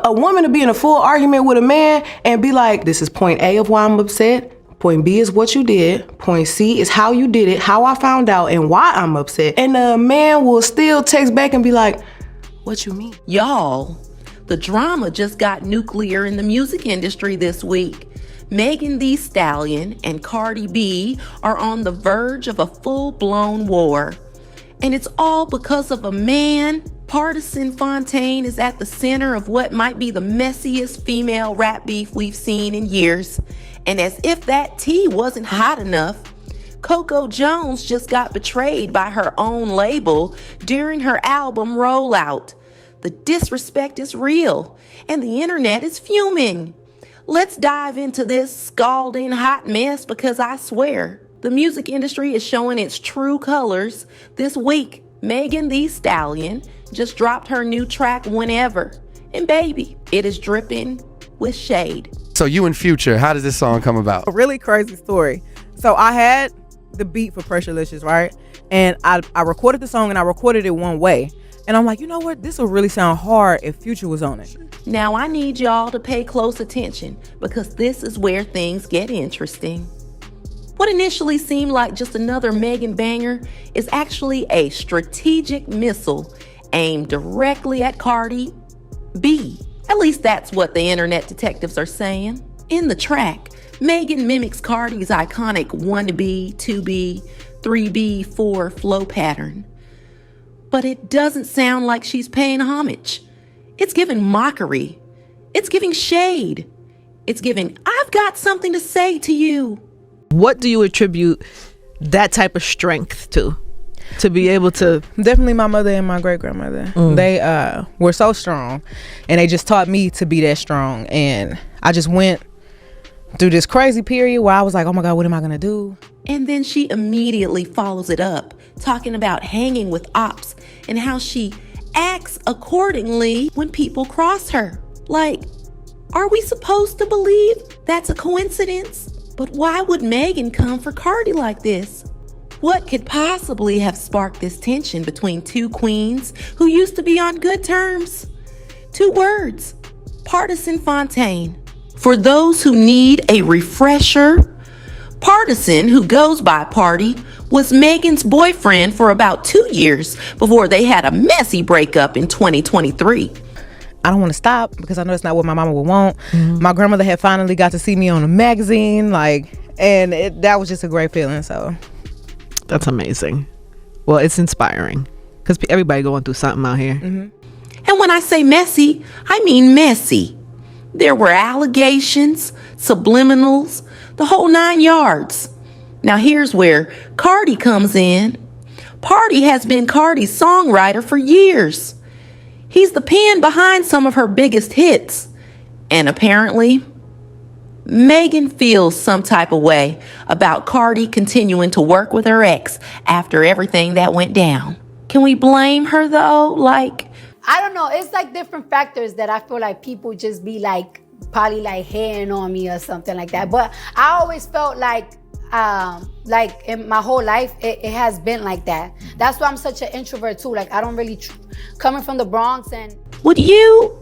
a woman to be in a full argument with a man and be like, this is point A of why I'm upset. Point B is what you did. Point C is how you did it, how I found out, and why I'm upset. And the man will still text back and be like, what you mean? Y'all, the drama just got nuclear in the music industry this week. Thee Stallion and Cardi B are on the verge of a full-blown war. And it's all because of a man. Pardison Fontaine is at the center of what might be the messiest female rap beef we've seen in years. And as if that tea wasn't hot enough, Coco Jones just got betrayed by her own label during her album Rollout. The disrespect is real, and the internet is fuming. Let's dive into this scalding hot mess, because I swear, the music industry is showing its true colors. This week, Thee Stallion just dropped her new track, Whenever. And baby, it is dripping with shade. So you and Future, how does this song come about? A really crazy story. So I had the beat for Pressurelicious, right? And I recorded the song and I recorded it one way. And I'm like, you know what? This will really sound hard if Future was on it. Now I need y'all to pay close attention, because this is where things get interesting. What initially seemed like just another Megan banger is actually a strategic missile aimed directly at Cardi B. At least that's what the internet detectives are saying. In the track, Megan mimics Cardi's iconic 1B, 2B, 3B, 4 flow pattern. But it doesn't sound like she's paying homage. It's giving mockery. It's giving shade. It's giving, I've got something to say to you. What do you attribute that type of strength to be able to? Definitely my mother and my great grandmother. They were so strong, and they just taught me to be that strong. And I just went through this crazy period where I was like, oh my God, what am I gonna do? And then she immediately follows it up, talking about hanging with ops and how she acts accordingly when people cross her. Like, are we supposed to believe that's a coincidence? But why would Megan come for Cardi like this? What could possibly have sparked this tension between two queens who used to be on good terms? 2 words: Pardison Fontaine. For those who need a refresher, Pardison, who goes by Party, was Megan's boyfriend for about 2 years before they had a messy breakup in 2023. I don't want to stop because I know it's not what my mama would want. My grandmother had finally got to see me on a magazine, and that was just a great feeling. So That's amazing. Well, it's inspiring because everybody going through something out here. And when I say messy, I mean messy. There were allegations, subliminals, the whole 9 yards. Now here's where Cardi comes in. Party has been Cardi's songwriter for years. He's the pen behind some of her biggest hits. And apparently, Megan feels some type of way about Cardi continuing to work with her ex after everything that went down. Can we blame her though? I don't know. It's like different factors that I feel like people just be like, probably like hating on me or something like that. But I always felt like in my whole life, it has been like that. That's why I'm such an introvert too. Like I don't really, coming from the Bronx and. Would you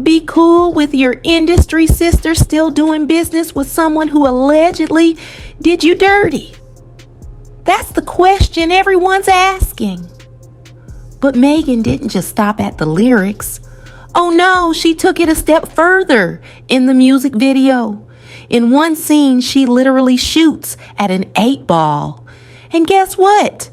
be cool with your industry sister still doing business with someone who allegedly did you dirty? That's the question everyone's asking. But Megan didn't just stop at the lyrics. Oh no, she took it a step further in the music video. In one scene, she literally shoots at an 8-ball. And guess what?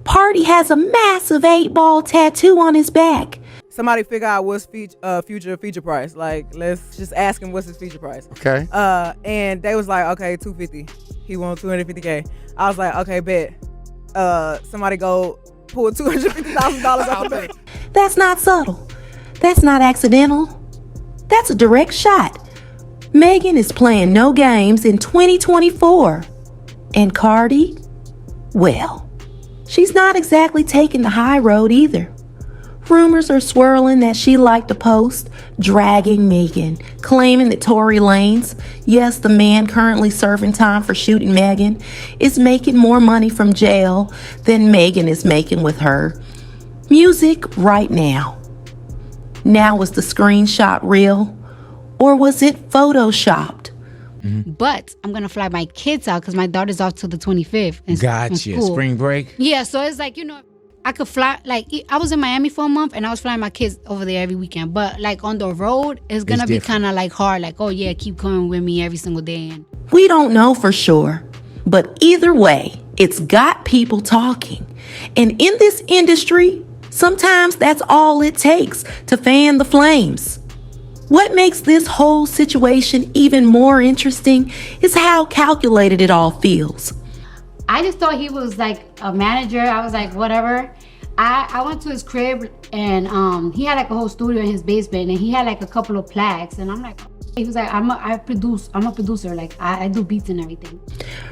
Party has a massive 8-ball tattoo on his back. Somebody figure out what's Future feature price. Like, let's just ask him what's his feature price. Okay. And they was like, okay, $250. He wants $250K. I was like, okay, bet. Somebody go pull $250,000 off the bank. That's not subtle. That's not accidental. That's a direct shot. Megan is playing no games in 2024. And Cardi, well, she's not exactly taking the high road either. Rumors are swirling that she liked to post, dragging Megan, claiming that Tory Lanez, yes, the man currently serving time for shooting Megan, is making more money from jail than Megan is making with her music right now. Now, was the screenshot real or was it photoshopped? But I'm gonna fly my kids out because my daughter's off till the 25th. Gotcha. Spring break? Yeah, so it's like, I could fly, like, I was in Miami for a month and I was flying my kids over there every weekend. But, like, on the road, it's gonna be kind of, like, hard. Like, oh, yeah, keep coming with me every single day. And We don't know for sure, but either way, it's got people talking. And in this industry, sometimes that's all it takes to fan the flames. What makes this whole situation even more interesting is how calculated it all feels. I just thought he was like a manager. I was like, whatever. I went to his crib and he had like a whole studio in his basement and he had like a couple of plaques and I'm like, he was like, I'm a producer, like I do beats and everything.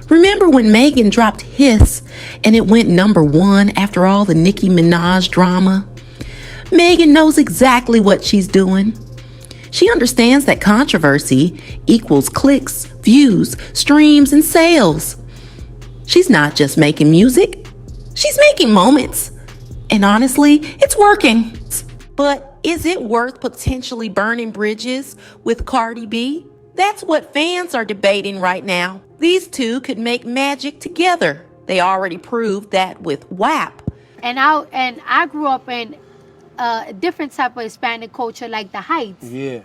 Remember when Megan dropped Hiss and it went #1 after all the Nicki Minaj drama? Megan knows exactly what she's doing. She understands that controversy equals clicks, views, streams, and sales. She's not just making music, she's making moments. And honestly, it's working. But is it worth potentially burning bridges with Cardi B? That's what fans are debating right now. These two could make magic together. They already proved that with WAP. And I grew up in a different type of Hispanic culture, like the Heights. Yeah.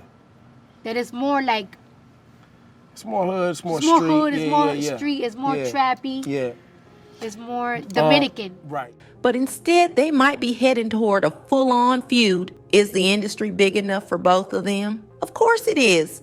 That is more like It's more hood, it's more it's more street. hood, it's Yeah, more yeah, yeah. street, it's more Yeah. trappy, Yeah. it's more Dominican. Right. But instead, they might be heading toward a full-on feud. Is the industry big enough for both of them? Of course it is.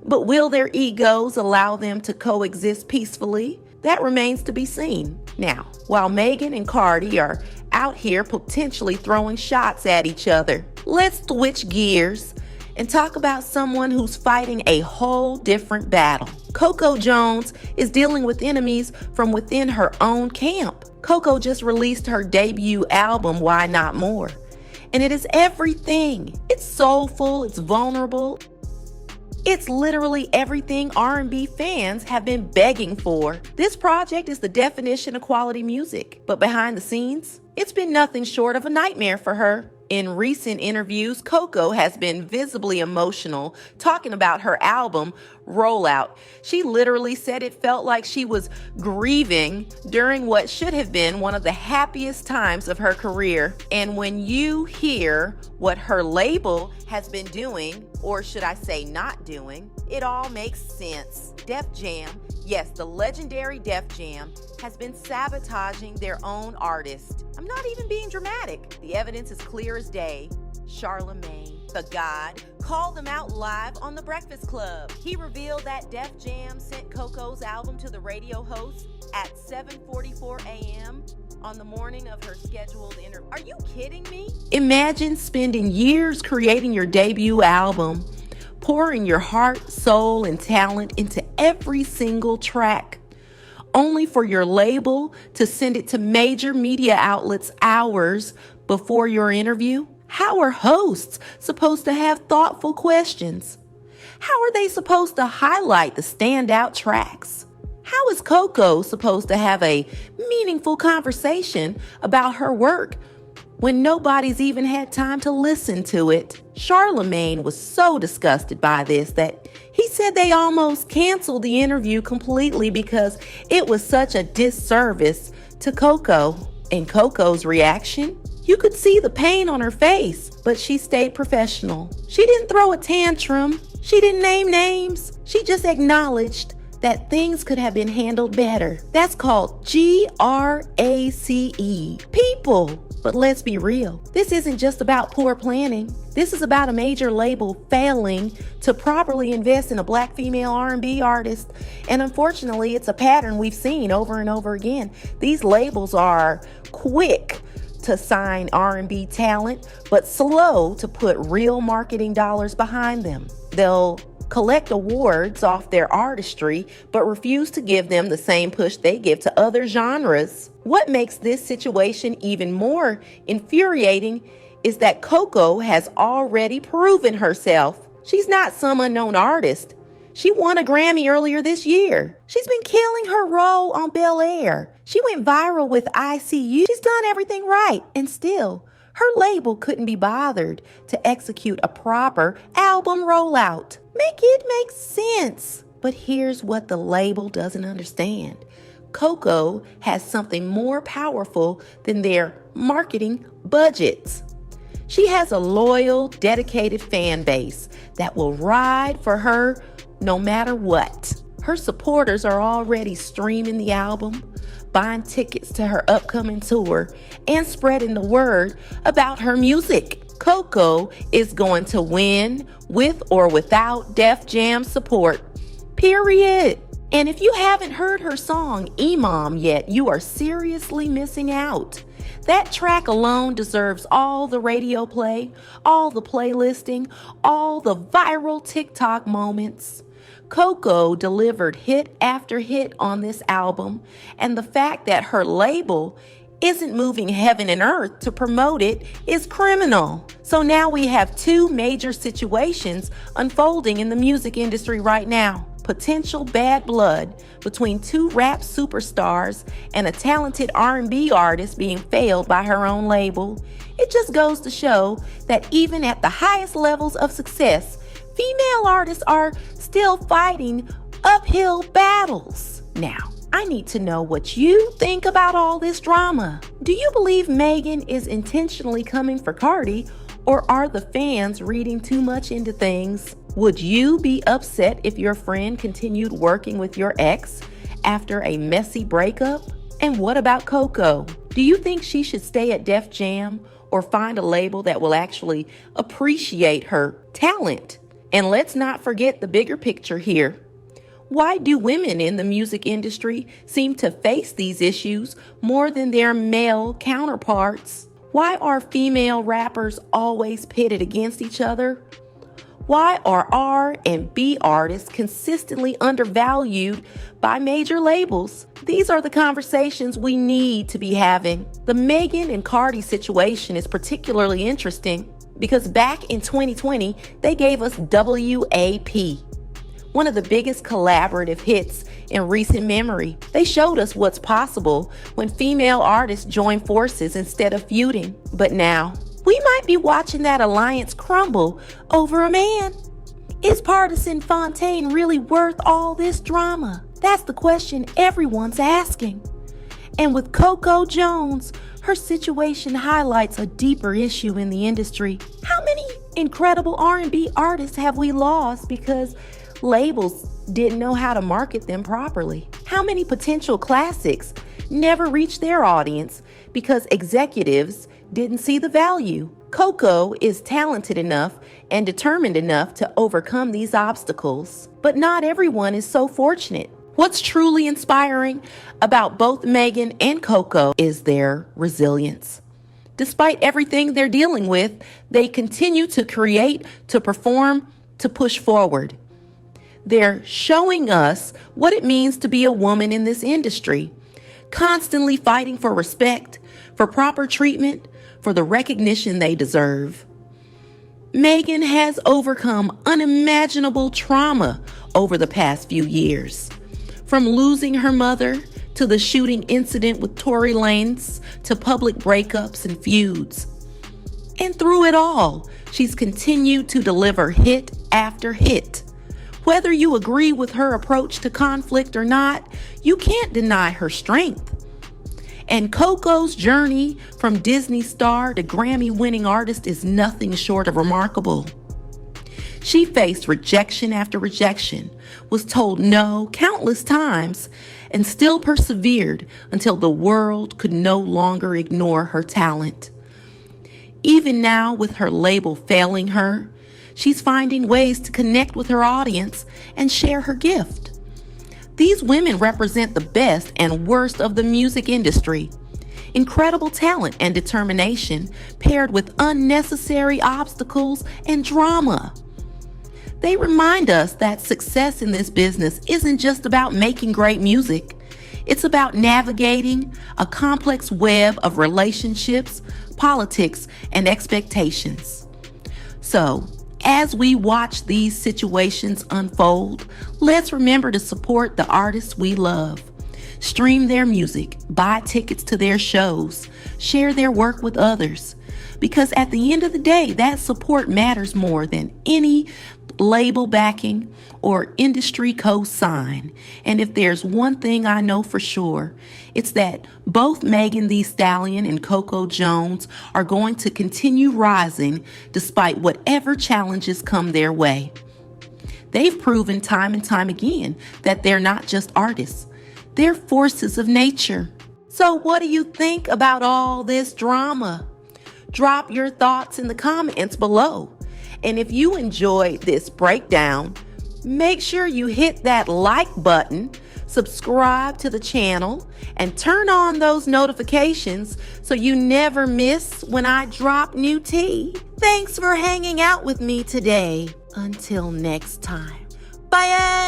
But will their egos allow them to coexist peacefully? That remains to be seen. Now, while Megan and Cardi are out here potentially throwing shots at each other, let's switch gears and talk about someone who's fighting a whole different battle. Coco Jones is dealing with enemies from within her own camp. Coco just released her debut album, Why Not More? And it is everything. It's soulful, it's vulnerable. It's literally everything R&B fans have been begging for. This project is the definition of quality music, but behind the scenes, it's been nothing short of a nightmare for her. In recent interviews, Coco has been visibly emotional talking about her album, Rollout. She literally said it felt like she was grieving during what should have been one of the happiest times of her career. And when you hear what her label has been doing, or should I say not doing, it all makes sense. Def Jam, yes, the legendary Def Jam, has been sabotaging their own artist. I'm not even being dramatic. The evidence is clear as day. Charlemagne, the God, called them out live on The Breakfast Club. He revealed that Def Jam sent Coco's album to the radio host at 7:44 a.m. on the morning of her scheduled interview. Are you kidding me? Imagine spending years creating your debut album, pouring your heart, soul, and talent into every single track, only for your label to send it to major media outlets hours before your interview? How are hosts supposed to have thoughtful questions? How are they supposed to highlight the standout tracks? How is Coco supposed to have a meaningful conversation about her work when nobody's even had time to listen to it? Charlemagne was so disgusted by this that he said they almost canceled the interview completely because it was such a disservice to Coco. And Coco's reaction? You could see the pain on her face, but she stayed professional. She didn't throw a tantrum. She didn't name names. She just acknowledged that things could have been handled better. That's called GRACE. People. But let's be real. This isn't just about poor planning. This is about a major label failing to properly invest in a black female R&B artist. And unfortunately, it's a pattern we've seen over and over again. These labels are quick to sign R&B talent, but slow to put real marketing dollars behind them. They'll collect awards off their artistry, but refuse to give them the same push they give to other genres. What makes this situation even more infuriating is that Coco has already proven herself. She's not some unknown artist. She won a Grammy earlier this year. She's been killing her role on Bel Air. She went viral with ICU. She's done everything right. And still, Her label couldn't be bothered to execute a proper album rollout. Make it make sense. But here's what the label doesn't understand. Coco has something more powerful than their marketing budgets. She has a loyal, dedicated fan base that will ride for her no matter what. Her supporters are already streaming the album, buying tickets to her upcoming tour, and spreading the word about her music. Coco is going to win with or without Def Jam support. Period. And if you haven't heard her song Imam yet, you are seriously missing out. That track alone deserves all the radio play, all the playlisting, all the viral TikTok moments. Coco delivered hit after hit on this album, and the fact that her label isn't moving heaven and earth to promote it is criminal. So now we have two major situations unfolding in the music industry right now. Potential bad blood between two rap superstars and a talented R&B artist being failed by her own label. It just goes to show that even at the highest levels of success, female artists are still fighting uphill battles. Now, I need to know what you think about all this drama. Do you believe Megan is intentionally coming for Cardi, or are the fans reading too much into things? Would you be upset if your friend continued working with your ex after a messy breakup? And what about Coco? Do you think she should stay at Def Jam or find a label that will actually appreciate her talent? And let's not forget the bigger picture here. Why do women in the music industry seem to face these issues more than their male counterparts? Why are female rappers always pitted against each other? Why are R&B artists consistently undervalued by major labels? These are the conversations we need to be having. The Megan and Cardi situation is particularly interesting because back in 2020, they gave us WAP, one of the biggest collaborative hits in recent memory. They showed us what's possible when female artists join forces instead of feuding. But now, we might be watching that alliance crumble over a man. Is Pardison Fontaine really worth all this drama? That's the question everyone's asking. And with Coco Jones, her situation highlights a deeper issue in the industry. How many incredible R&B artists have we lost because labels didn't know how to market them properly? How many potential classics never reached their audience because executives didn't see the value? Coco is talented enough and determined enough to overcome these obstacles, but not everyone is so fortunate. What's truly inspiring about both Megan and Coco is their resilience. Despite everything they're dealing with, they continue to create, to perform, to push forward. They're showing us what it means to be a woman in this industry, constantly fighting for respect, for proper treatment, for the recognition they deserve. Megan has overcome unimaginable trauma over the past few years. From losing her mother, to the shooting incident with Tory Lanez, to public breakups and feuds. And through it all, she's continued to deliver hit after hit. Whether you agree with her approach to conflict or not, you can't deny her strength. And Coco's journey from Disney star to Grammy-winning artist is nothing short of remarkable. She faced rejection after rejection, was told no countless times, and still persevered until the world could no longer ignore her talent. Even now, with her label failing her, she's finding ways to connect with her audience and share her gift. These women represent the best and worst of the music industry. Incredible talent and determination paired with unnecessary obstacles and drama. They remind us that success in this business isn't just about making great music. It's about navigating a complex web of relationships, politics, and expectations. So, as we watch these situations unfold, let's remember to support the artists we love. Stream their music, buy tickets to their shows, share their work with others. because at the end of the day, that support matters more than any label backing or industry co-sign. And if there's one thing I know for sure, it's that both Megan Thee Stallion and Coco Jones are going to continue rising despite whatever challenges come their way. They've proven time and time again that they're not just artists, they're forces of nature. So what do you think about all this drama? Drop your thoughts in the comments below. And if you enjoyed this breakdown, make sure you hit that like button, subscribe to the channel, and turn on those notifications so you never miss when I drop new tea. Thanks for hanging out with me today. Until next time. Bye.